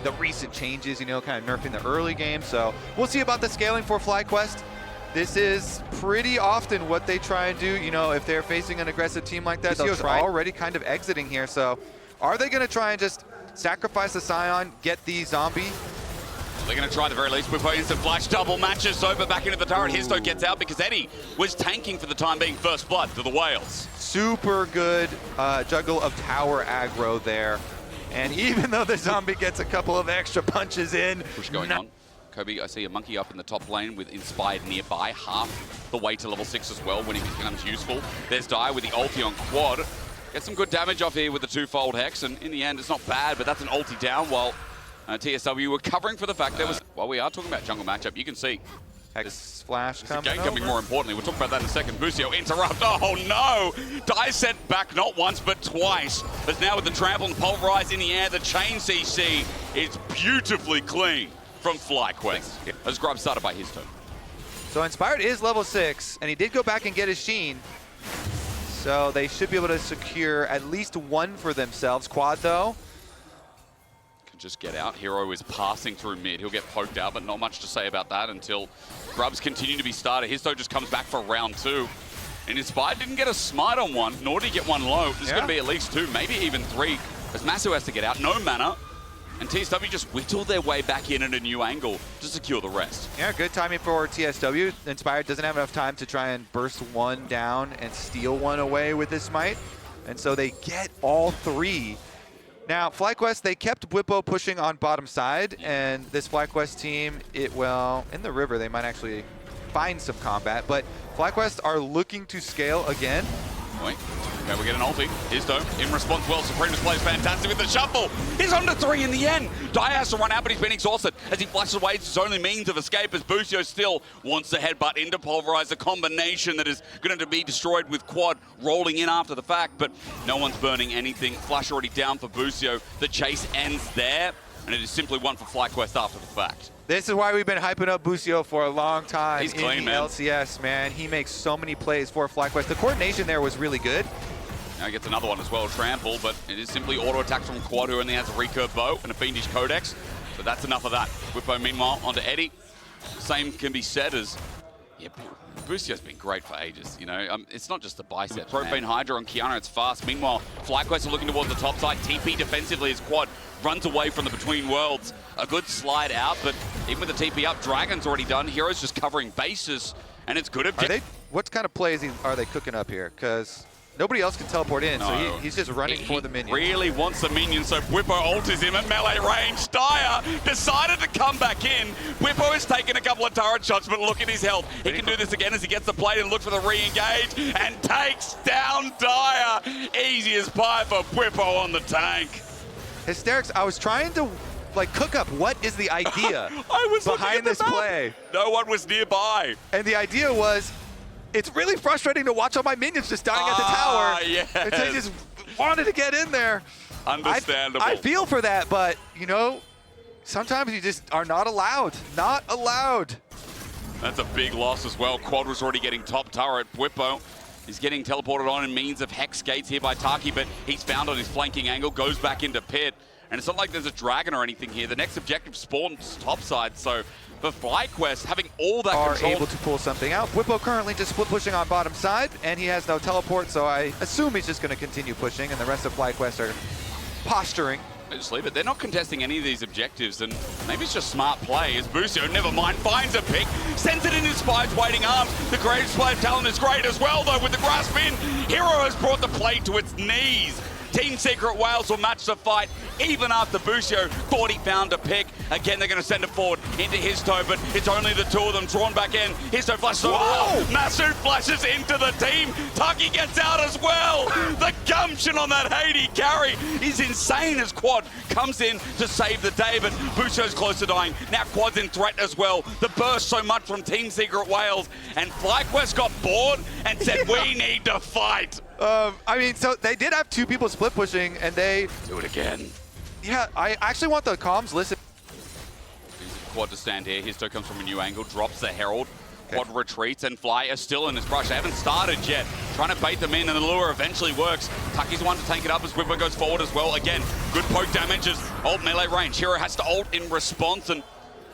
the recent changes, you know, kind of nerfing the early game. So we'll see about the scaling for FlyQuest. This is pretty often what they try and do, you know, if they're facing an aggressive team like that. They're already kind of exiting here. So are they going to try and just sacrifice the Scion, get the zombie? They're going to try at the very least. We've instant flash double matches over back into the turret. Histo gets out because Eddie was tanking for the time being first blood to the whales. Super good juggle of tower aggro there. And even though the zombie gets a couple of extra punches in. Push going on. Kobe, I see a monkey up in the top lane with Inspired nearby, half the way to level 6 as well when he becomes useful. There's Dire with the ulti on quad. Get some good damage off here with the twofold Hex, and in the end it's not bad, but that's an ulti down while TSW were covering for the fact there was, while we are talking about jungle matchup, you can see Hex flash coming more importantly. We'll talk about that in a second. Busio interrupt. Oh no! Die sent back not once but twice. But now with the trample and pulverize in the air, the chain CC is beautifully clean from FlyQuest. As Grub started by his turn. So Inspired is level 6, and he did go back and get his Sheen. So they should be able to secure at least one for themselves. Quad though. Can just get out. Hero is passing through mid. He'll get poked out, but not much to say about that until Grubs continue to be started. Histo just comes back for round 2. And Inspired didn't get a smite on one, nor did he get one low. There's going to be at least 2, maybe even 3, as Masu has to get out. No mana. And TSW just whittle their way back in at a new angle to secure the rest. Yeah, good timing for TSW. Inspired doesn't have enough time to try and burst one down and steal one away with his smite. And so they get all 3. Now, FlyQuest, they kept Bwipo pushing on bottom side, and this FlyQuest team, well, in the river, they might actually find some combat, but FlyQuest are looking to scale again. Wait. Okay, we get an ulti. Histo in response well. Supremus plays fantastic with the shuffle. He's under 3 in the end. Dia has to run out, but he's been exhausted. As he flashes away, it's his only means of escape as Busio still wants to headbutt into Pulverize, a combination that is going to be destroyed with Quad rolling in after the fact, but no one's burning anything. Flash already down for Busio. The chase ends there, and it is simply one for FlyQuest after the fact. This is why we've been hyping up Busio for a long time. He's clean, in the man. LCS, man. He makes so many plays for FlyQuest. The coordination there was really good. Now he gets another one as well, Trample, but it is simply auto attacks from Quad, who only has a recurve bow and a Fiendish Codex. So that's enough of that. Whippo, meanwhile, onto Eddie. Same can be said as, yeah, Busio's been great for ages, you know. It's not just the biceps. Propane Hydra on Kiana, it's fast. Meanwhile, FlyQuest are looking towards the top side. TP defensively as Quad runs away from the Between Worlds. A good slide out, but even with the TP up, Dragon's already done. Hero's just covering bases, and it's good. What kind of plays are they cooking up here? Because nobody else can teleport in, so he's just running for the minion. He really wants the minion, so Bwipo alters him at melee range. Dire decided to come back in. Bwipo has taken a couple of turret shots, but look at his health. He can do this again as he gets the plate and looks for the re-engage and takes down Dire. Easy as pie for Bwipo on the tank. Hysterics, I was trying to cook up what is the idea behind this play. No one was nearby. And the idea was, it's really frustrating to watch all my minions just dying at the tower. Yes. And so they just wanted to get in there. Understandable. I feel for that, but, you know, sometimes you just are not allowed. Not allowed. That's a big loss as well. Quad was already getting top turret. Bwipo is getting teleported on in means of Hex Gates here by Taki, but he's found on his flanking angle, goes back into pit. And it's not like there's a dragon or anything here. The next objective spawns topside, so for FlyQuest, having all that control, able to pull something out. Bwipo currently just split pushing on bottom side, and he has no teleport, so I assume he's just going to continue pushing, and the rest of FlyQuest are posturing. They just leave it. They're not contesting any of these objectives, and maybe it's just smart play as Busio, never mind, finds a pick, sends it in his Spide's waiting arms. The great Spide talent is great as well, though, with the grasp in. Hero has brought the plate to its knees. Team Secret Wales will match the fight even after Busio thought he found a pick. Again, they're going to send it forward into Histo, but it's only the 2 of them drawn back in. Histo flashes over. Masu flashes into the team. Taki gets out as well. The gumption on that Haiti carry is insane as Quad comes in to save the day, but Busio's close to dying. Now Quad's in threat as well. The burst so much from Team Secret Wales, and FlyQuest got bored and said, we need to fight. I mean, so they did have 2 people split pushing, and they do it again. Yeah, I actually want the comms listen. Quad to stand here. Histo comes from a new angle, drops the Herald. Quad retreats, and Fly is still in his brush. They haven't started yet. trying to bait them in, and the lure eventually works. Tucky's the one to take it up as Whippo goes forward as well. Again, good poke damage as ult melee range. Hero has to ult in response, and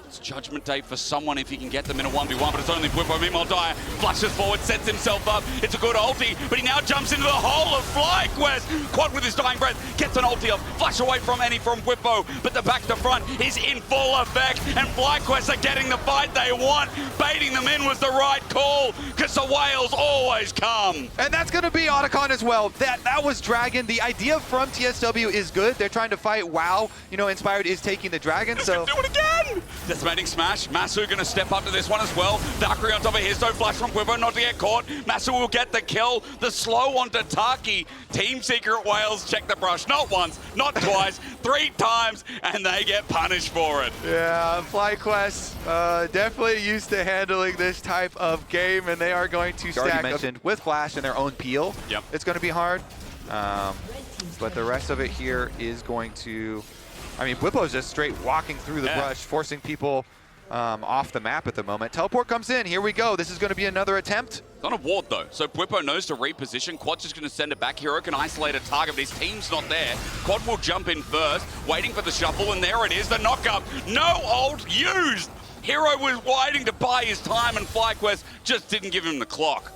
it's Judgment Day for someone if he can get them in a 1v1, but it's only Whippo. Meanwhile, Dire flushes forward, sets himself up. It's a good ulti, but he now jumps into the hole of FlyQuest. Quad with his dying breath, gets an ulti off, flash away from any from Whippo, but the back to front is in full effect, and FlyQuest are getting the fight they want. Baiting them in was the right call, because the whales always come. And that's going to be Otacon as well. That was Dragon. The idea from TSW is good. They're trying to fight WoW. You know, Inspired is taking the Dragon, so... Do it again! Decimating smash. Masu going to step up to this one as well. Valkyrie on top of his, no flash from Whippo, not to get caught. Masu will get the kill. The slow onto Taki. Team Secret Whales check the brush. Not once, not twice, 3 times, and they get punished for it. Yeah, FlyQuest definitely used to handling this type of game, and they are going to stack mentioned with Flash and their own peel. Yep. It's going to be hard, but the rest of it here is going to... I mean, Whippo's just straight walking through the brush, forcing people off the map at the moment. Teleport comes in. Here we go. This is going to be another attempt. It's on a ward, though, so Whippo knows to reposition. Quad's just going to send it back. Hero can isolate a target, but his team's not there. Quad will jump in first, waiting for the shuffle, and there it is, the knockup. No ult used! Hero was waiting to buy his time, and FlyQuest just didn't give him the clock.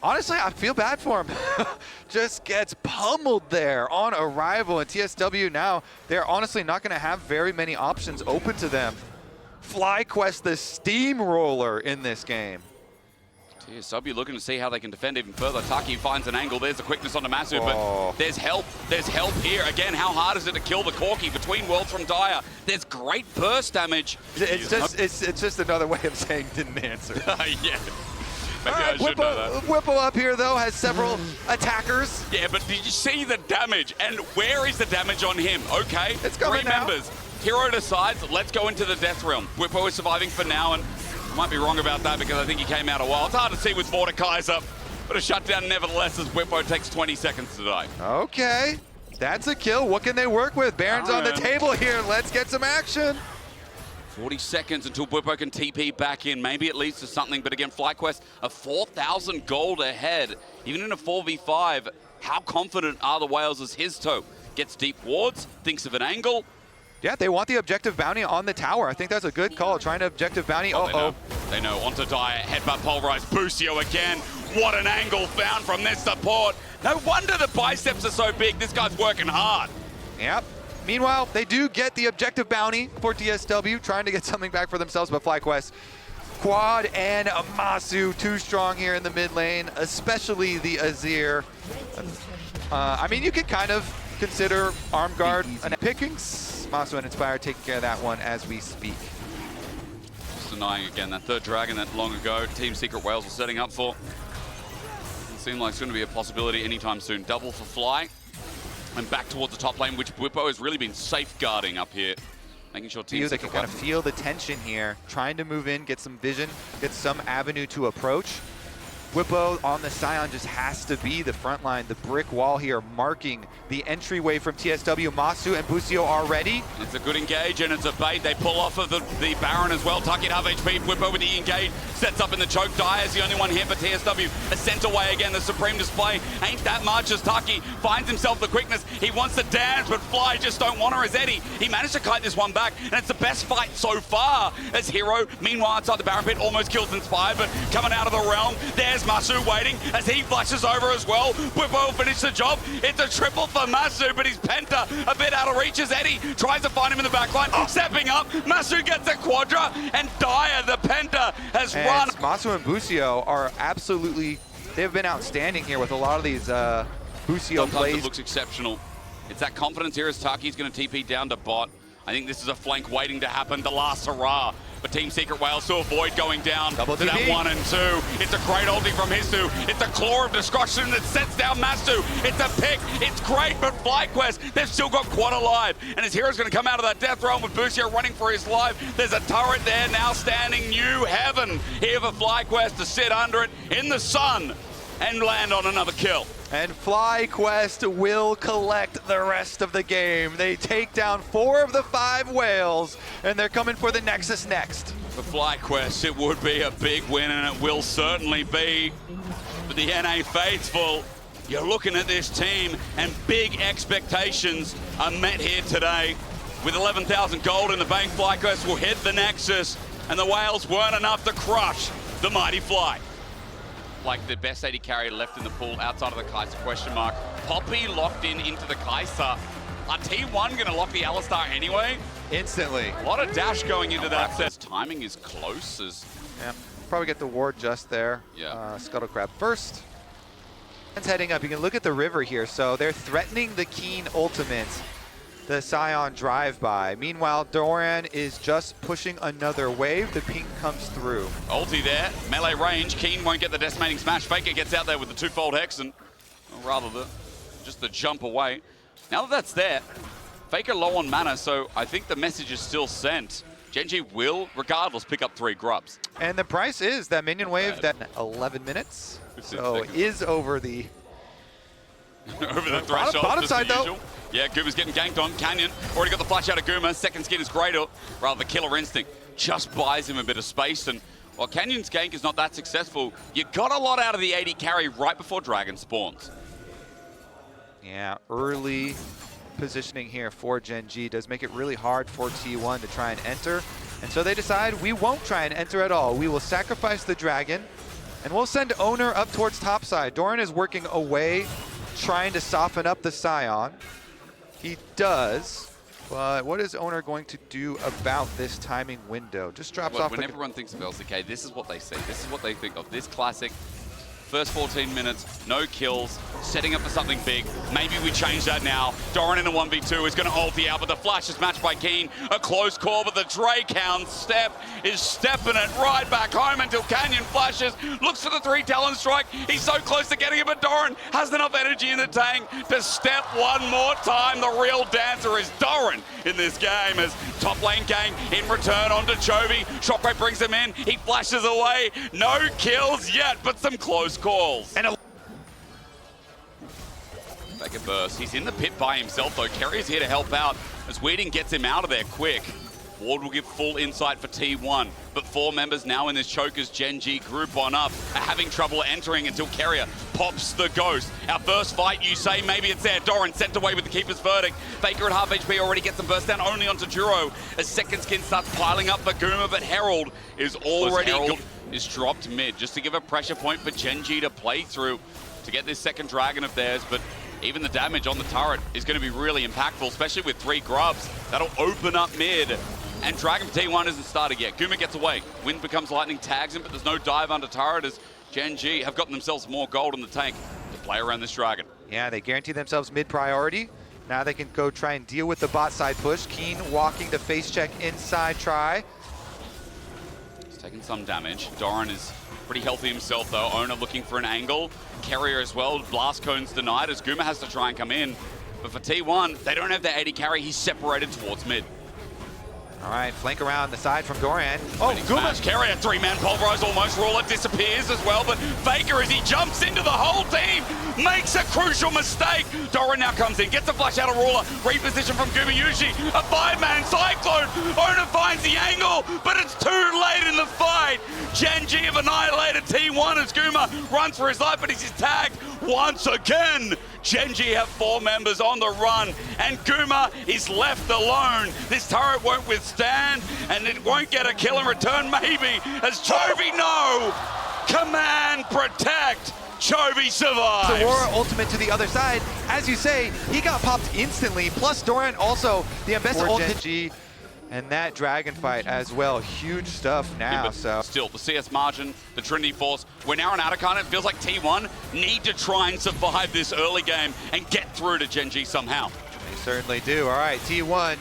Honestly, I feel bad for him. Just gets pummeled there on arrival, and TSW now, they're honestly not going to have very many options open to them. FlyQuest, the steamroller in this game. TSW looking to see how they can defend even further. Taki finds an angle. There's the quickness on the Massive, but there's help. There's help here. Again, how hard is it to kill the Corki between worlds from Dire? There's great burst damage. It's just another way of saying didn't answer. Yeah. All right, Whippo up here, though, has several attackers. Yeah, but did you see the damage? And where is the damage on him? Okay, it's coming 3 members. Hero decides, let's go into the Death Realm. Whippo is surviving for now, and I might be wrong about that because I think he came out a while. It's hard to see with Mordekaiser, but a shutdown nevertheless as Whippo takes 20 seconds to die. Okay, that's a kill. What can they work with? Baron's on the table here. Let's get some action. 40 seconds until Whippo can TP back in. Maybe it leads to something, but again, FlyQuest, a 4,000 gold ahead. Even in a 4v5, how confident are the Whales as his toe? Gets deep wards, thinks of an angle. Yeah, they want the objective bounty on the tower. I think that's a good call, trying to objective bounty. They know. Onto Dire, headbutt pulverized, Busio again. What an angle found from this support. No wonder the biceps are so big. This guy's working hard. Yep. Meanwhile, they do get the objective bounty for TSW, trying to get something back for themselves, but FlyQuest. Quad and Masu too strong here in the mid lane, especially the Azir. I mean, you could kind of consider Arm Guard and pickings. Masu and Inspire taking care of that one as we speak. Just denying again that third dragon that long ago Team Secret Whales were setting up for. Doesn't seem like it's going to be a possibility anytime soon. Double for Fly. And back towards the top lane, which Whippo has really been safeguarding up here. Making sure teams they can kind of feel the tension here, trying to move in, get some vision, get some avenue to approach. Whippo on the Scion just has to be the front line, the brick wall here, marking the entryway from TSW. Masu and Busio are ready. It's a good engage, and it's a bait. They pull off of the Baron as well. Tuck in half HP. Whippo with the engage. Sets up in the choke. Dire's the only one here for TSW. A sent away again. The Supreme Display ain't that much as Taki finds himself the quickness. He wants to dance, but Fly just don't want her as Eddie. He managed to kite this one back, and it's the best fight so far as Hero. Meanwhile, outside the Baron pit, almost kills Inspired, but coming out of the realm, there's Masu waiting as he flashes over as well. Whippo will finish the job. It's a triple for Masu, but his Penta a bit out of reach as Eddie tries to find him in the backline. Stepping up, Masu gets a Quadra, and Dire, the Penta, has run. Masu and Busio are absolutely, they've been outstanding here with a lot of these Busio plays. It looks exceptional. It's that confidence here as Taki's going to TP down to bot. I think this is a flank waiting to happen, the last hurrah. But Team Secret Whales to avoid going down to that 1 and 2. It's a great ulti from Hisu. It's a claw of destruction that sets down Masu. It's a pick. It's great, but FlyQuest, they've still got Quad alive. And his hero's going to come out of that death realm with Busio running for his life. There's a turret there now standing new heaven here for FlyQuest to sit under it in the sun and land on another kill. And FlyQuest will collect the rest of the game. They take down 4 of the 5 whales, and they're coming for the Nexus next. For FlyQuest, it would be a big win, and it will certainly be. The the NA faithful, you're looking at this team and big expectations are met here today. With 11,000 gold in the bank, FlyQuest will hit the Nexus, and the Whales weren't enough to crush the mighty Fly. Like the best AD carry left in the pool outside of the Kai'Sa question mark. Poppy locked into the Kai'Sa. Are T1 going to lock the Alistar anyway? Instantly. A lot of dash going into that set. Timing is close as... Yeah, probably get the ward just there. Yeah. Scuttle Crab first. It's heading up. You can look at the river here. So they're threatening the Keen ultimate, the Scion drive-by. Meanwhile, Doran is just pushing another wave. The ping comes through. Ulti there, melee range. Keen won't get the decimating smash. Faker gets out there with the twofold hex and, well, rather just the jump away. Now that that's there, Faker low on mana, so I think the message is still sent. Gen.G will, regardless, pick up 3 grubs. And the price is that minion wave that 11 minutes. So is over the over the threshold. Bottom side though. Yeah, Gooma's getting ganked on. Canyon already got the flash out of Gooma. Second skin is greater. Rather, the killer instinct just buys him a bit of space. And while Canyon's gank is not that successful, you got a lot out of the AD carry right before Dragon spawns. Yeah, early positioning here for Gen.G does make it really hard for T1 to try and enter. And so they decide we won't try and enter at all. We will sacrifice the Dragon and we'll send Owner up towards topside. Doran is working away, trying to soften up the Scion. He does, but what is Owner going to do about this timing window? Just drops off. When everyone thinks of LCK, this is what they see. This is what they think of. This classic. First 14 minutes, no kills, setting up for something big. Maybe we change that now. Doran in a 1v2 is going to ulti out, but the flash is matched by Keen. A close call, but the Drayhound step is stepping it right back home until Canyon flashes. Looks for the 3 Talon strike. He's so close to getting it, but Doran has enough energy in the tank to step one more time. The real dancer is Doran in this game as top lane gang in return onto Chovy. Shockwave brings him in. He flashes away. No kills yet, but some close calls. And back at burst. He's in the pit by himself though. Kerry's here to help out as Weeding gets him out of there quick. Ward will give full insight for T1, but 4 members now in this Chokers Gen.G group on up are having trouble entering until Carrier pops the ghost. Our first fight, you say, maybe it's there. Doran sent away with the Keeper's Verdict. Faker at half HP already gets them burst down only onto Juro as second skin starts piling up for Gooma, but Herald is already is dropped mid just to give a pressure point for Gen.G to play through to get this second Dragon of theirs, but even the damage on the turret is going to be really impactful, especially with 3 grubs. That'll open up mid. And Dragon for T1 isn't started yet. Gooma gets away. Wind becomes lightning, tags him, but there's no dive under turret as Gen.G have gotten themselves more gold in the tank to play around this Dragon. Yeah, they guarantee themselves mid priority. Now they can go try and deal with the bot side push. Keen walking the face check inside try. He's taking some damage. Doran is pretty healthy himself though. Owner looking for an angle. Carrier as well. Blast cones denied as Gooma has to try and come in. But for T1, they don't have their AD carry. He's separated towards mid. All right, flank around the side from Doran. Oh, Gooma! Carrier, 3-man pulverize almost. Ruler disappears as well, but Faker, as he jumps into the whole team, makes a crucial mistake. Doran now comes in, gets a flash out of Ruler, reposition from Gooma Yuji, a 5-man cyclone. Owner finds the angle, but it's too late in the fight. Gen.G have annihilated T1 as Gooma runs for his life, but he's tagged once again. Gen.G have 4 members on the run, and Gooma is left alone. This turret won't withstand, and it won't get a kill in return, maybe, as Chovy, no! Command, protect! Chovy survives! Aurora ultimate to the other side. As you say, he got popped instantly, plus Doran also, the ambassador Gen.G, and that Dragon fight as well. Huge stuff now, yeah, so. Still, the CS margin, the Trinity Force, we're now on Atacana. It feels like T1 need to try and survive this early game and get through to Gen.G somehow. They certainly do. All right, T1,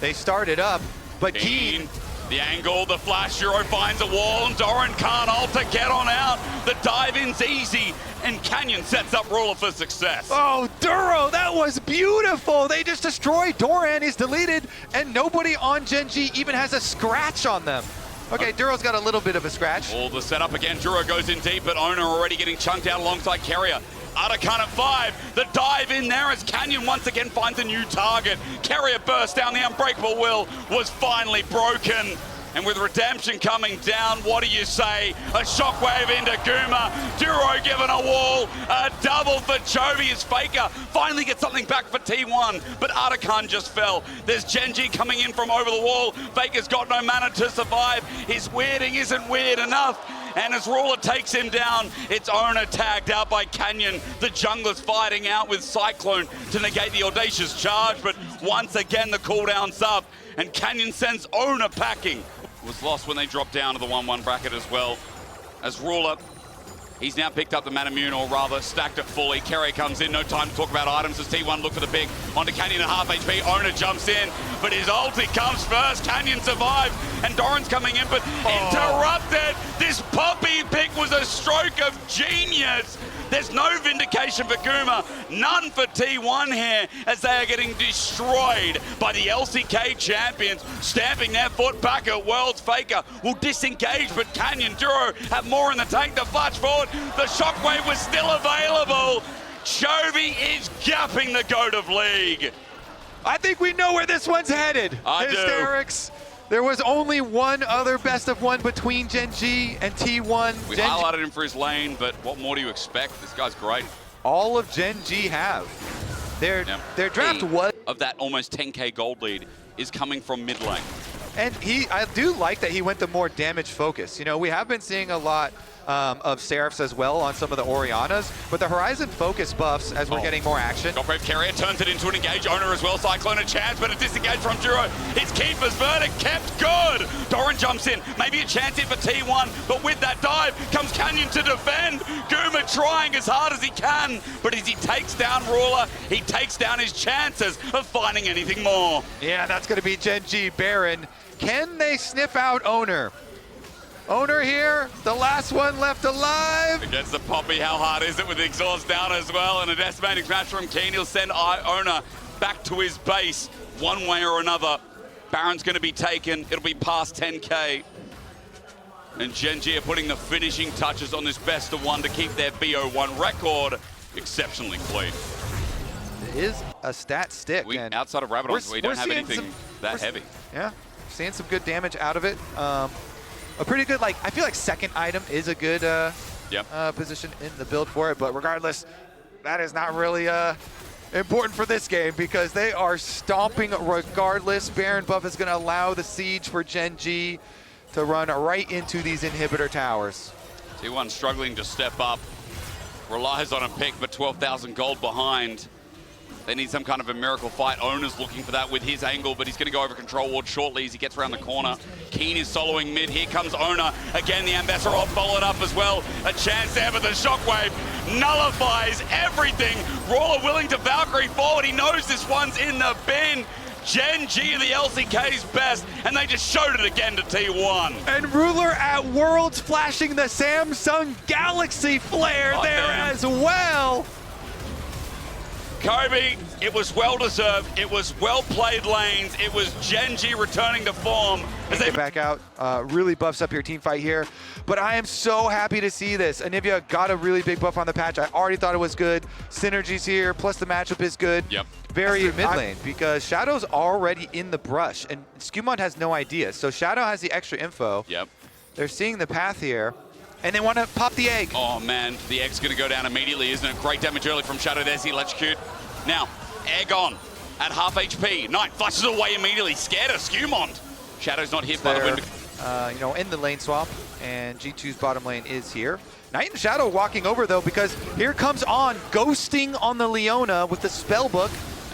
they started up, but Keen. The angle, the flash, Juro finds a wall, and Doran can't ult to get on out. The dive-in's easy, and Canyon sets up Ruler for success. Oh, Duro, that was beautiful. They just destroyed. Doran is deleted, and nobody on Gen.G even has a scratch on them. Okay, Duro's got a little bit of a scratch. All the setup again. Juro goes in deep, but Owner already getting chunked out alongside Carrier. Atacana 5, the dive in there as Canyon once again finds a new target. Carrier burst down, the unbreakable will was finally broken. And with Redemption coming down, what do you say? A shockwave into Guma. Duro given a wall. A double for Chovy as Faker finally gets something back for T1. But Artikan just fell. There's Gen.G coming in from over the wall. Faker's got no mana to survive. His weirding isn't weird enough. And as Ruler takes him down, it's Owner tagged out by Canyon. The jungler's fighting out with Cyclone to negate the audacious charge. But once again, the cooldown's up. And Canyon sends Owner packing. Was lost when they dropped down to the 1-1 bracket as well. As Ruler, he's now picked up the Manamune, or rather stacked it fully. Kerry comes in, no time to talk about items as T1 look for the pick. Onto Canyon at half HP, Owner jumps in, but his ulti comes first. Canyon survived, and Doran's coming in, but interrupted. This Poppy pick was a stroke of genius. There's no vindication for Guma, none for T1 here, as they are getting destroyed by the LCK champions, stamping their foot back at Worlds. Faker will disengage, but Canyon Duro have more in the tank to flash forward. The shockwave was still available. Chovy is gapping the GOAT of League. I think we know where this one's headed. Hysterics. There was only one other best of one between Gen.G and T1. We highlighted him for his lane, but what more do you expect? This guy's great. All of Gen.G have. Their draft was... of that almost 10k gold lead is coming from mid lane. And I do like that he went to more damage focus. You know, we have been seeing a lot of Seraphs as well on some of the Orianas, but the Horizon focus buffs as we're getting more action. Got Brave Carrier, turns it into an engage. Owner as well, Cyclone a chance, but a disengage from Duro. It's Keeper's verdict, kept good. Doran jumps in, maybe a chance here for T1, but with that dive comes Canyon to defend. Guma trying as hard as he can, but as he takes down Ruler, he takes down his chances of finding anything more. Yeah, that's gonna be Gen.G Baron. Can they sniff out Owner? Owner here, the last one left alive. Against the Poppy, how hard is it with the exhaust down as well? And a decimating smash from Keen. He'll send Owner back to his base one way or another. Baron's going to be taken. It'll be past 10k. And Gen.G are putting the finishing touches on this best of one to keep their BO1 record exceptionally clean. It is a stat stick. Outside of Rabadon, we don't have anything that heavy. Yeah, seeing some good damage out of it. A pretty good, I feel like second item is a good position in the build for it, but regardless, that is not really important for this game because they are stomping regardless. Baron buff is gonna allow the siege for Gen.G to run right into these inhibitor towers. T1 struggling to step up, relies on a pick, but 12,000 gold behind. They need some kind of a miracle fight. Owner's looking for that with his angle, but he's going to go over control ward shortly as he gets around the corner. Keen is soloing mid. Here comes Owner. Again, the Ambassador followed up as well. A chance there, but the shockwave nullifies everything. Ruler willing to Valkyrie forward. He knows this one's in the bin. Gen.G are the LCK's best, and they just showed it again to T1. And Ruler at Worlds flashing the Samsung Galaxy flare as well. Kobe, it was well-deserved. It was well-played lanes. It was Gen.G returning to form. As they get back out, really buffs up your team fight here. But I am so happy to see this. Onivia got a really big buff on the patch. I already thought it was good. Synergies here, plus the matchup is good. Yep. Very mid lane, because Shadow's already in the brush, and Skumon has no idea. So Shadow has the extra info. Yep. They're seeing the path here. And they want to pop the egg. Oh man, the egg's going to go down immediately, isn't it? Great damage early from Shadow. There's the electrocute. Now, egg on at half HP. Knight flushes away immediately. Scared of Skumond. Shadow's not hit by the wind. You know, in the lane swap, and G2's bottom lane is here. Knight and Shadow walking over though, because here comes On, ghosting on the Leona with the spellbook.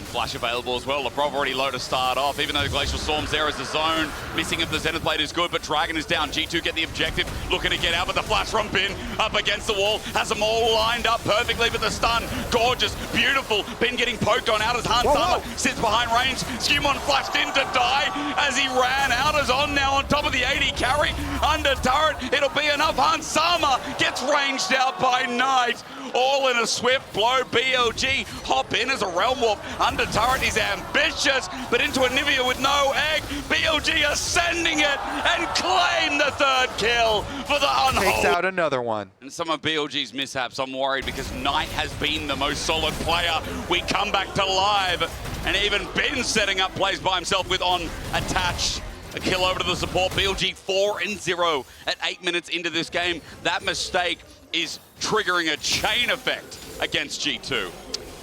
Flash available as well. Lebrov already low to start off, even though the Glacial Storm's there as the zone. Missing of the Zenith Blade is good, but Dragon is down. G2 get the objective, looking to get out, but the flash from Bin up against the wall has them all lined up perfectly, but the stun, gorgeous, beautiful. Bin getting poked on out as Hans Sama sits behind range. Skumon flashed in to die as he ran out as On now on top of the 80 carry. Under turret, it'll be enough. Hans Sama gets ranged out by Knight. All in a swift blow. BLG hop in as a realm warp. Under turret, he's ambitious, but into Onivia with no egg. BLG ascending it and claim the third kill for the unhold. Takes out another one. And some of BLG's mishaps, I'm worried, because Knight has been the most solid player. We come back to live, and even Ben setting up plays by himself with On attached. A kill over to the support. BLG 4-0 at 8 minutes into this game. That mistake is triggering a chain effect against G2.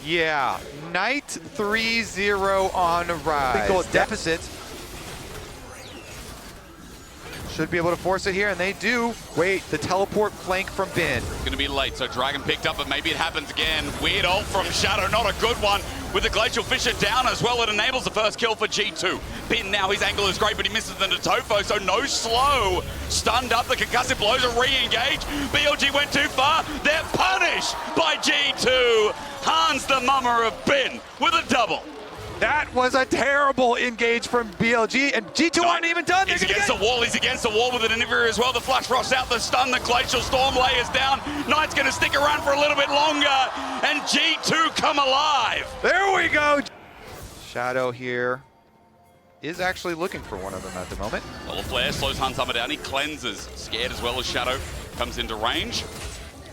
Yeah, Knight 3-0 on Rise. Goal deficit. Should be able to force it here, and they do. Wait, the teleport flank from Bin. It's going to be late, so Dragon picked up, but maybe it happens again. Weird ult from Shadow, not a good one. With the Glacial Fissure down as well, it enables the first kill for G2. Bin now, his angle is great, but he misses the Natofo, so no slow. Stunned up, the concussive blows are re-engaged. BLG went too far. They're punished by G2. Hans the mummer of Bin with a double. That was a terrible engage from BLG, and G2 aren't even done. He's against the wall, he's against the wall with an Onivia as well. The Flash Frost out, the stun, the Glacial Storm layers down. Knight's gonna stick around for a little bit longer, and G2 come alive. There we go. Shadow here is actually looking for one of them at the moment. Well, Flare slows Hansama down, he cleanses. Scared as well as Shadow comes into range.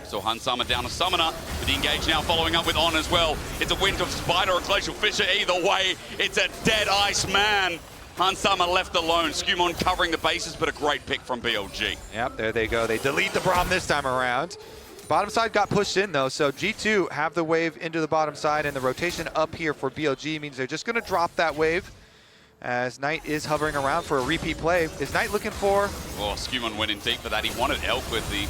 So Hansama down a Summoner, but the engage now following up with On as well. It's a Wind of Spider or Glacial Fissure. Either way, it's a dead ice man. Hansama left alone. Skumon covering the bases, but a great pick from BLG. Yep, there they go. They delete the Braum this time around. Bottom side got pushed in though, so G2 have the wave into the bottom side, and the rotation up here for BLG means they're just gonna drop that wave as Knight is hovering around for a repeat play. Is Knight looking for? Oh, Skumon went in deep for that. He wanted Elk with the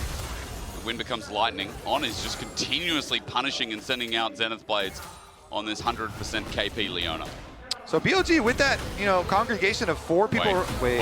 Wind becomes lightning. On is just continuously punishing and sending out Zenith Blades on this 100% KP Leona. So BLG with that, congregation of 4 people. Wait.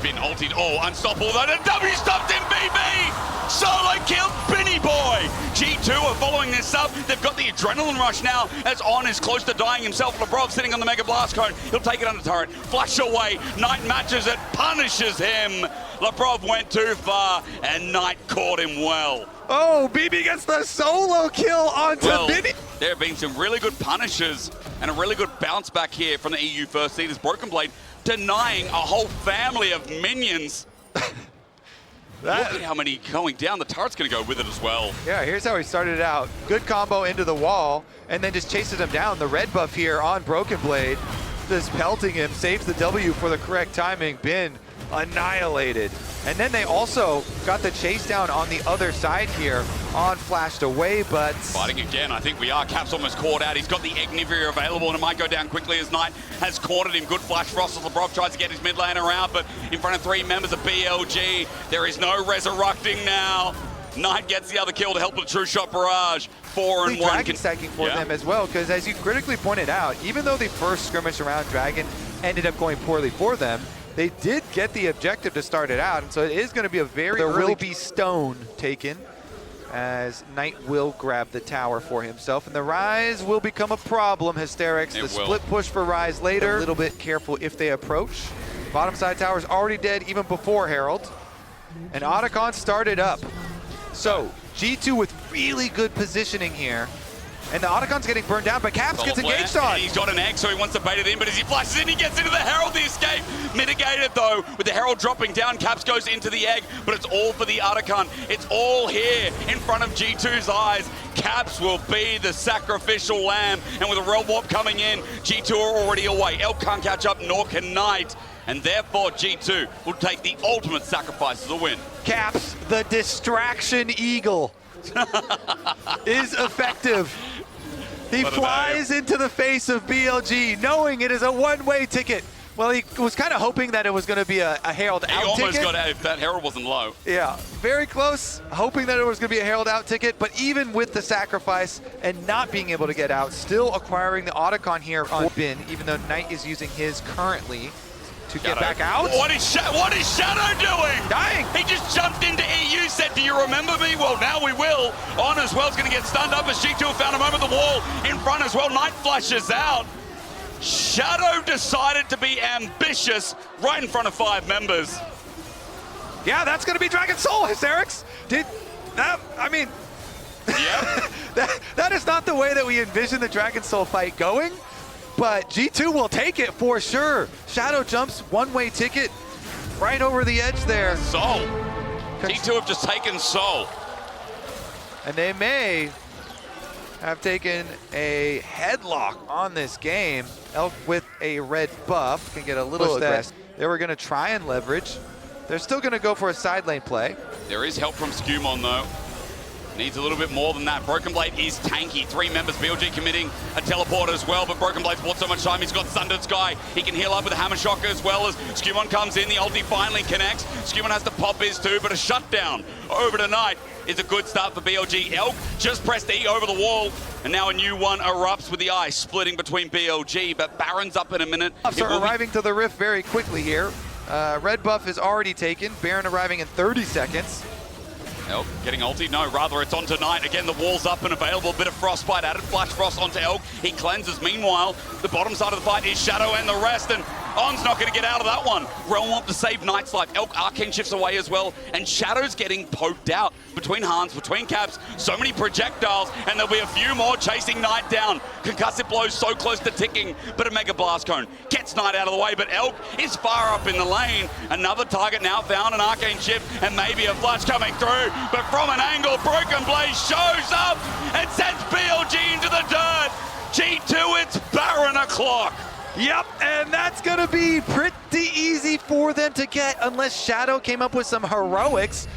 Bin ulted. Oh, unstoppable. The W stopped him, BB! Solo killed Binny Boy! G2 are following this up. They've got the adrenaline rush now as On is close to dying himself. Labrov sitting on the Mega Blast Cone. He'll take it under turret. Flash away. Knight matches it. Punishes him. Labrov went too far and Knight caught him well. Oh, BB gets the solo kill onto Binny. There have been some really good punishes and a really good bounce back here from the EU First Seeders. Broken Blade denying a whole family of minions. Look at how many going down. The turret's going to go with it as well. Yeah, here's how he started it out. Good combo into the wall, and then just chases him down. The red buff here on Broken Blade, just pelting him, saves the W for the correct timing. Bin annihilated. And then they also got the chase down on the other side here. On flashed away, but fighting again. I think we are. Cap's almost caught out. He's got the Onivia available, and it might go down quickly as Knight has cornered him. Good Flash Frost as Labrov tries to get his mid laner out, but in front of 3 members of BLG, there is no resurrecting now. Knight gets the other kill to help with True Shot Barrage. 4-1. Dragon stacking for them as well, because as you critically pointed out, even though the first skirmish around Dragon ended up going poorly for them, they did get the objective to start it out, and so it is going to be a very early. There will be stone taken, as Knight will grab the tower for himself, and the Rise will become a problem. Hysterics, the split push for Rise later. A little bit careful if they approach. Bottom side tower is already dead even before Herald, and Otacon started up. So G2 with really good positioning here. And the Otacon's getting burned down, but Caps gets engaged on. He's got an egg, so he wants to bait it in, but as he flashes in, he gets into the Herald. The escape mitigated, though, with the Herald dropping down. Caps goes into the egg, but it's all for the Otacon. It's all here in front of G2's eyes. Caps will be the sacrificial lamb, and with a Realm Warp coming in, G2 are already away. Elk can't catch up, nor can Knight, and therefore G2 will take the ultimate sacrifice as a win. Caps, the distraction eagle, is effective. He flies into the face of BLG, knowing it is a one-way ticket. Well, he was kind of hoping that it was going to be a Herald out ticket. He almost got out if that Herald wasn't low. Yeah, very close, hoping that it was going to be a Herald out ticket, but even with the sacrifice and not being able to get out, still acquiring the Otacon here on Bin, even though Knight is using his currently to get back out. What is Shadow doing? Dying. He just jumped into EU, said, do you remember me? Well, now we will. On as well is going to get stunned up as G2 found him over the wall in front as well. Knight flashes out. Shadow decided to be ambitious right in front of 5 members. Yeah, that's going to be Dragon Soul, Hysterics. Did that, I mean, yep. that is not the way that we envision the Dragon Soul fight going. But G2 will take it for sure. Shadow jumps, one-way ticket, right over the edge there. Soul. G2 have just taken Soul. And they may have taken a headlock on this game. Elk with a red buff can get a little aggressive. They were going to try and leverage. They're still going to go for a side lane play. There is help from Skumon, though. Needs a little bit more than that. Broken Blade is tanky. 3 members, BLG committing a teleport as well, but Broken Blade's bought so much time. He's got Sundered Sky. He can heal up with a Hammer Shock as well as Skumon comes in. The ulti finally connects. Skumon has to pop his too, but a shutdown over tonight is a good start for BLG. Elk just pressed E over the wall, and now a new one erupts with the ice splitting between BLG, but Baron's up in a minute. Buffs are arriving to the Rift very quickly here. Red buff is already taken. Baron arriving in 30 seconds. Elk getting ulti? No, rather it's on tonight. Again, the wall's up and available. Bit of Frostbite added. Flash Frost onto Elk. He cleanses. Meanwhile, the bottom side of the fight is Shadow and the rest, and On's not going to get out of that one. Realm Womp to save Knight's life. Elk Arcane shifts away as well, and Shadow's getting poked out between Hans, between Caps. So many projectiles, and there'll be a few more chasing Knight down. Concussive blows so close to ticking, but a Mega Blast Cone gets Knight out of the way, but Elk is far up in the lane. Another target now found, an Arcane shift, and maybe a flash coming through, but from an angle, Broken Blade shows up and sends BLG into the dirt. G2, it's Baron o'clock. Yep, and that's going to be pretty easy for them to get unless Shadow came up with some heroics.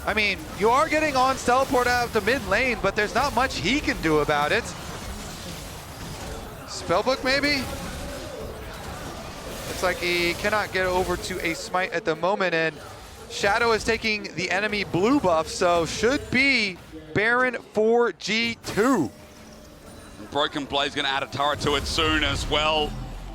I mean, you are getting On's teleport out the mid lane, but there's not much he can do about it. Spellbook, maybe? Looks like he cannot get over to a smite at the moment, and Shadow is taking the enemy blue buff, so should be Baron for G2. Broken Blade's going to add a turret to it soon as well.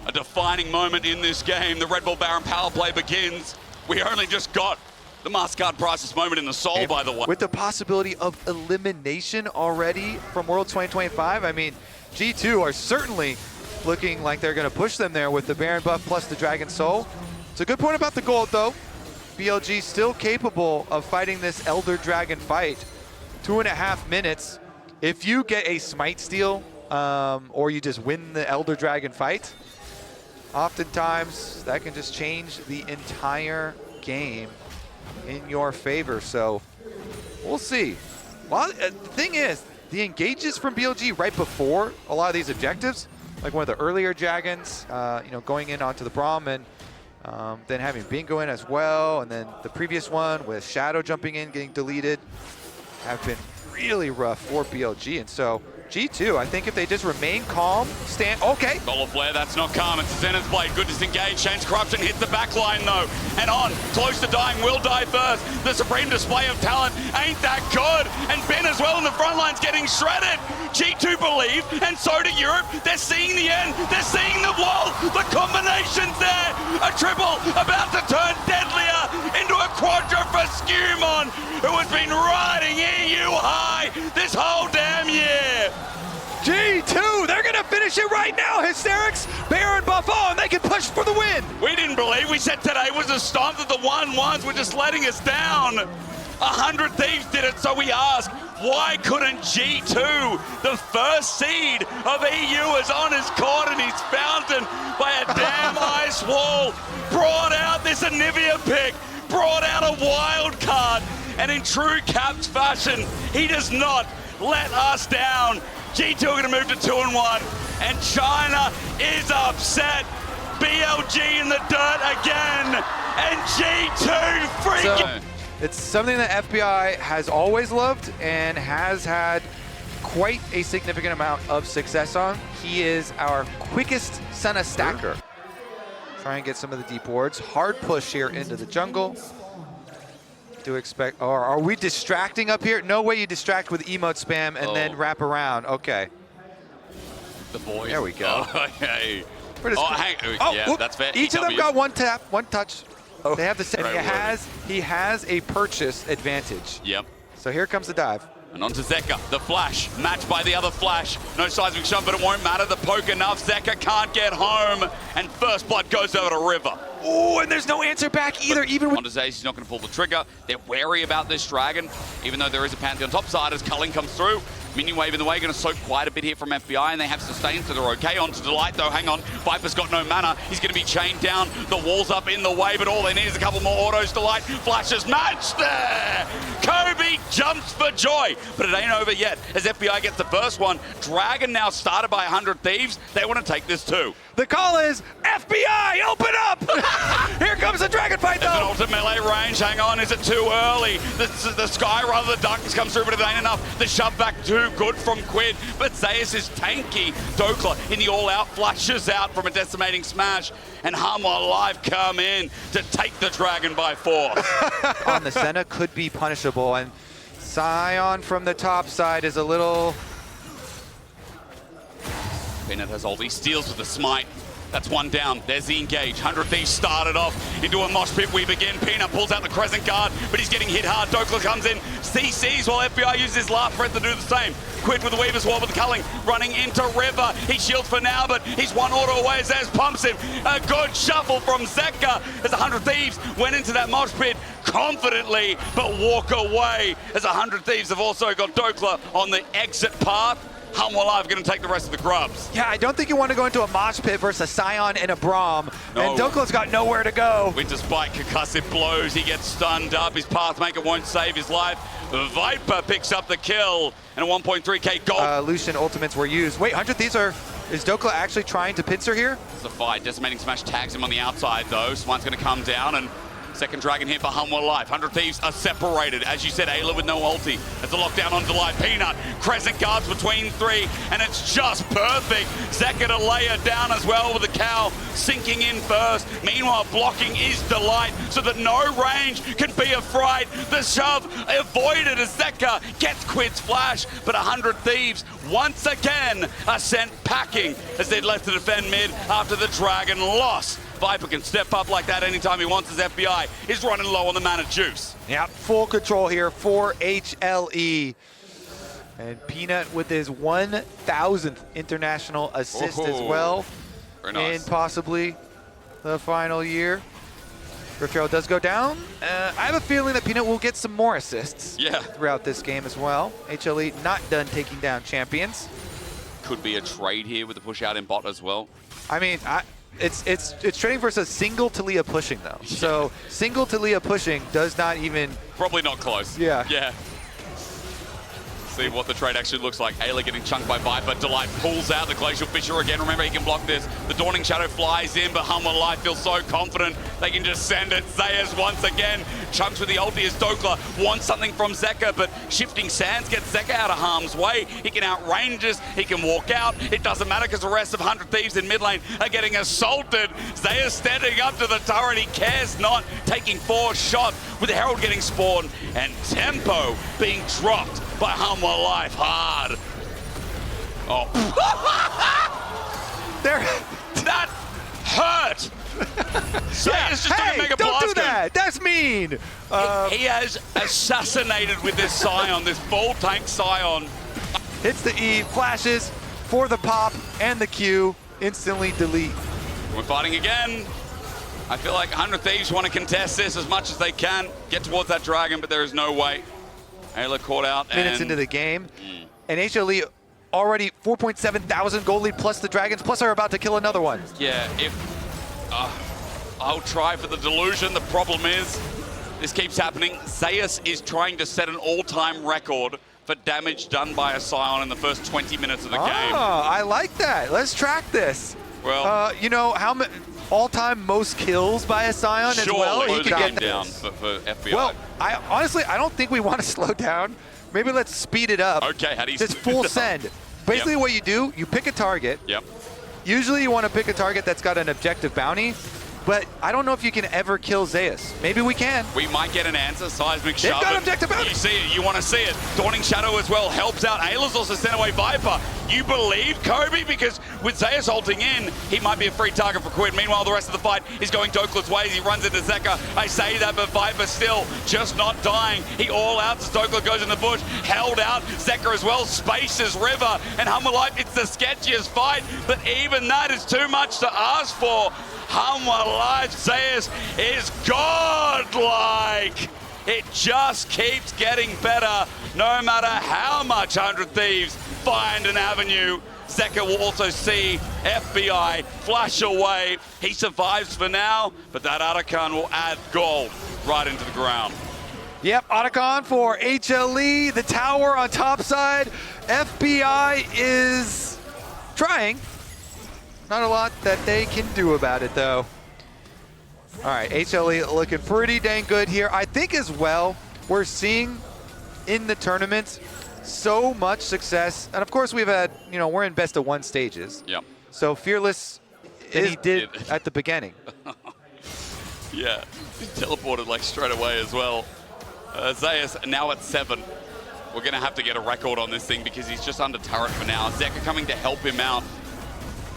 A defining moment in this game. The Red Bull Baron power play begins. We only just got the Mastercard Priceless moment in the soul, by the way. With the possibility of elimination already from World 2025, I mean, G2 are certainly looking like they're going to push them there with the Baron buff plus the Dragon Soul. It's a good point about the gold, though. BLG still capable of fighting this Elder Dragon fight. 2.5 minutes. If you get a smite steal, or you just win the Elder Dragon fight, oftentimes that can just change the entire game in your favor. So we'll see. Well, the thing is, the engages from BLG right before a lot of these objectives, like one of the earlier Dragons, you know, going in onto the Braum, and then having Bingo in as well, and then the previous one with Shadow jumping in, getting deleted, have been really rough for BLG. And so G2, I think if they just remain calm, okay. Solar Flare, that's not calm. It's Zenith's Blade. Good disengage. Change Corruption hits the back line, though. And On, close to dying, will die first. The supreme display of talent ain't that good. And Ben as well in the front line's getting shredded. G2 believe, and so do Europe. They're seeing the end. They're seeing the wall. The combination's there. A triple about to turn deadlier into a quadra for Skumon, who has been riding EU high this whole damn year. G2, they're gonna finish it right now. Hysterics, Baron buff on, they can push for the win. We didn't believe, we said today was a stomp that the 1-1s were just letting us down. 100 Thieves did it, so we ask, why couldn't G2, the first seed of EU, is on his court and he's fountain by a damn ice wall, brought out this Onivia pick, brought out a wild card, and in true Caps fashion, he does not let us down. G2 are going to move to 2-1, and China is upset. BLG in the dirt again, and G2 freaking... So, it's something that FBI has always loved and has had quite a significant amount of success on. He is our quickest Senna stacker. Try and get some of the deep wards. Hard push here into the jungle. Do expect, or are we distracting up here? No way you distract with emote spam and then wrap around. Okay. The boys. There we go. Oh, hey. Yeah, that's fair. Each of them got one tap, one touch. Oh, they have the same. He has a purchase advantage. Yep. So here comes the dive. And onto Zeka, the flash, matched by the other flash. No seismic shot, but it won't matter. The poke enough. Zeka can't get home, and first blood goes over to River. Oh, and there's no answer back either, even with... Onto Zaze, he's not going to pull the trigger. They're wary about this Dragon, even though there is a Pantheon topside as Culling comes through. Minion wave in the way, going to soak quite a bit here from FBI, and they have sustain, so they're okay. On to Delight, though. Hang on. Viper's got no mana. He's going to be chained down. The wall's up in the way, but all they need is a couple more autos. Delight flashes. Match there! Kobe jumps for joy, but it ain't over yet as FBI gets the first one. Dragon now started by 100 Thieves. They want to take this too. The call is FBI, open up! Here comes the dragon fight, though. There's an ultimate melee range. Hang on, is it too early? The Sky, rather, the darkness comes through, but it ain't enough. The shove back too good from Quid, but Zeus is tanky. Dokla in the all-out flashes out from a decimating smash, and Hama Alive come in to take the dragon by force. On the Senna could be punishable, and Sion from the top side is a little... Peanut has ult. He steals with the smite. That's one down. There's the engage. 100 Thieves started off into a mosh pit. We begin. Peanut pulls out the crescent guard, but he's getting hit hard. Dokla comes in. CCs while FBI uses his last breath to do the same. Quid with the Weaver's Wall with the culling. Running into River. He shields for now, but he's one auto away as Zez pumps him. A good shuffle from Zeka as 100 Thieves went into that mosh pit confidently, but walk away as 100 Thieves have also got Dokla on the exit path. Hama Alive going to take the rest of the grubs. Yeah, I don't think you want to go into a mosh pit versus a Sion and a Braum. No. And Dokla's got nowhere to go. Winter Spike, concussive blows. He gets stunned up. His Pathmaker won't save his life. Viper picks up the kill and a 1.3k gold. Lucian ultimates were used. Wait, 100 Thieves are... Is Dokla actually trying to pincer here? It's a fight. Decimating Smash tags him on the outside, though. Smite's going to come down, and second dragon hit for Hama Alive. 100 Thieves are separated. As you said, Ayla with no ulti. It's a lockdown on Delight. Peanut, crescent guards between three, and it's just perfect. Zeka to lay her down as well with the cow sinking in first. Meanwhile, blocking is Delight so that no range can be a fright. The shove avoided as Zeka gets Quid's flash, but 100 Thieves once again are sent packing as they'd left to defend mid after the dragon loss. Viper can step up like that anytime he wants as FBI is running low on the mana juice. Yeah, full control here for HLE. And Peanut with his 1,000th international assist as well. Very nice. In possibly the final year. Rift Herald does go down. I have a feeling that Peanut will get some more assists throughout this game as well. HLE not done taking down champions. Could be a trade here with the push out in bot as well. I mean, it's trading versus single Talia pushing though. So single Talia pushing does not even... Probably not close. Yeah. Yeah. See what the trade actually looks like. Ayla getting chunked by Viper. Delight pulls out the Glacial Fissure again. Remember, he can block this. The Dawning Shadow flies in, but Hama Alive feels so confident they can just send it. Zayas once again chunks with the ulti as Dokla wants something from Zeka, but Shifting Sands gets Zeka out of harm's way. He can outrange us. He can walk out. It doesn't matter because the rest of 100 Thieves in mid lane are getting assaulted. Zayas standing up to the turret. He cares not, taking 4 shots with the Herald getting spawned and Tempo being dropped by Hama Alive hard. Oh. That hurt. Just hey, mega don't do blast that. That's mean. He has assassinated with this Sion, this full tank Sion. Hits the E, flashes for the pop and the Q. Instantly delete. We're fighting again. I feel like 100 Thieves want to contest this as much as they can. Get towards that dragon, but there is no way. Ayla caught out. Minutes into the game. And HLE already 4.7 thousand gold lead plus the dragons, plus are about to kill another one. Yeah, I'll try for the delusion. The problem is, this keeps happening. Zeus is trying to set an all-time record for damage done by a Sion in the first 20 minutes of the game. I like that. Let's track this. Well, you know, how many all-time most kills by a Sion as well? He could get down for FBI. Well, honestly, I don't think we want to slow down. Maybe let's speed it up. Okay, how do you just full send. Basically what you do, you pick a target. Yep. Usually you want to pick a target that's got an objective bounty, but I don't know if you can ever kill Zeus. Maybe we can. We might get an answer. Seismic They've shove. got objective bounty. You see it. You want to see it. Dawning Shadow as well helps out. Ayla's also sent away Viper. You believe Kobe? Because with Zeus ulting in, he might be a free target for Quid. Meanwhile, the rest of the fight is going Dokla's ways. He runs into Zeka. I say that, but Viper still just not dying. He all out as Dokla goes in the bush. Held out. Zeka as well. Spaces River. And Hama Alive, it's the sketchiest fight. But even that is too much to ask for. Hama Alive, Zeus is godlike. It just keeps getting better, no matter how much 100 Thieves find an avenue. Zeka will also see FBI flash away. He survives for now, but that Arakan will add gold right into the ground. Yep, Otacon for HLE, the tower on top side. FBI is trying. Not a lot that they can do about it, though. All right, HLE looking pretty dang good here. I think as well, we're seeing in the tournament so much success. And of course, we've had, you know, we're in best of 1 stages. Yep. So Fearless than he did at the beginning. Yeah, he teleported like straight away as well. Zayas now at 7. We're going to have to get a record on this thing because he's just under turret for now. Zeka coming to help him out.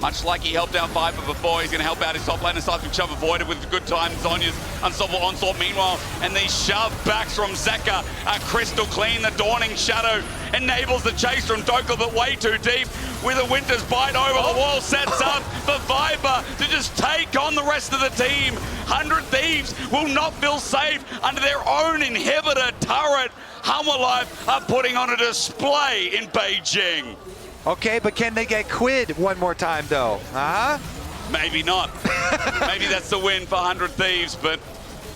Much like he helped out Viper before, he's going to help out his top lane. Seismic shove avoided with good time. Zonya's unstoppable onslaught meanwhile. And these shove backs from Zeka are crystal clean. The Dawning Shadow enables the chase from Dokal, but way too deep. With a Winter's Bite over the wall, sets up for Viper to just take on the rest of the team. 100 Thieves will not feel safe under their own inhibitor turret. Hammerlife are putting on a display in Beijing. Okay, but can they get quid one more time, though? Huh? Maybe not. Maybe that's the win for 100 Thieves, but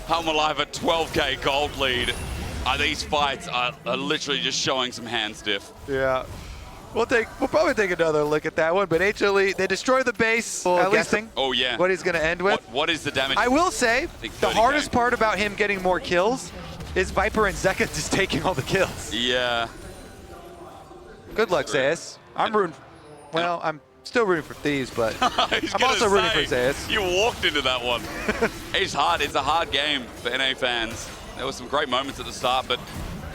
Hammerlife at 12k gold lead. These fights are literally just showing some hand stiff. Yeah. We'll probably take another look at that one, but HLE, they destroy the base. Guessing what he's going to end with. What is the damage? I will say, the hardest part about him getting more kills is Viper and Zeka just taking all the kills. Yeah. Good luck, Zayas. I'm rooting. Well, I'm still rooting for Thieves, but I'm also rooting for Zayas. You walked into that one. It's hard. It's a hard game for NA fans. There were some great moments at the start, but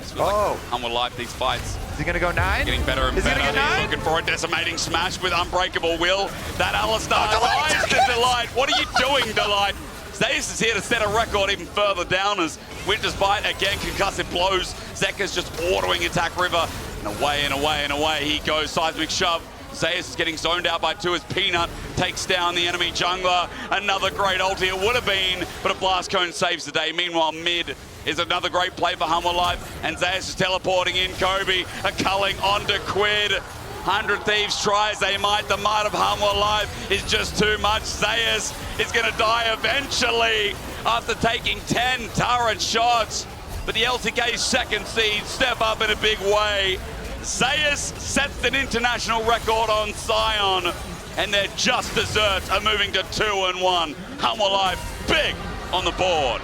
it's like Hammerlife, these fights. Is he going to go 9? Getting better and better. He's looking for a decimating smash with Unbreakable Will. That Alistar dies to Delight. What are you doing, Delight? Zayas is here to set a record even further down as Winter's Bite again, concussive blows. Zeka's just ordering attack river. And away and away and away he goes. Seismic shove. Zayas is getting zoned out by 2 as Peanut takes down the enemy jungler. Another great ulti it would have been, but a blast cone saves the day. Meanwhile, mid is another great play for Hammerlife, and Zayas is teleporting in. Kobe, a culling onto Quid. 100 Thieves try as they might. The might of Hammerlife is just too much. Zayas is going to die eventually after taking 10 turret shots. But the LTK second seed step up in a big way. Zayas sets an international record on Sion, and their just desserts are moving to 2-1. Hammerlife big on the board.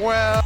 Well.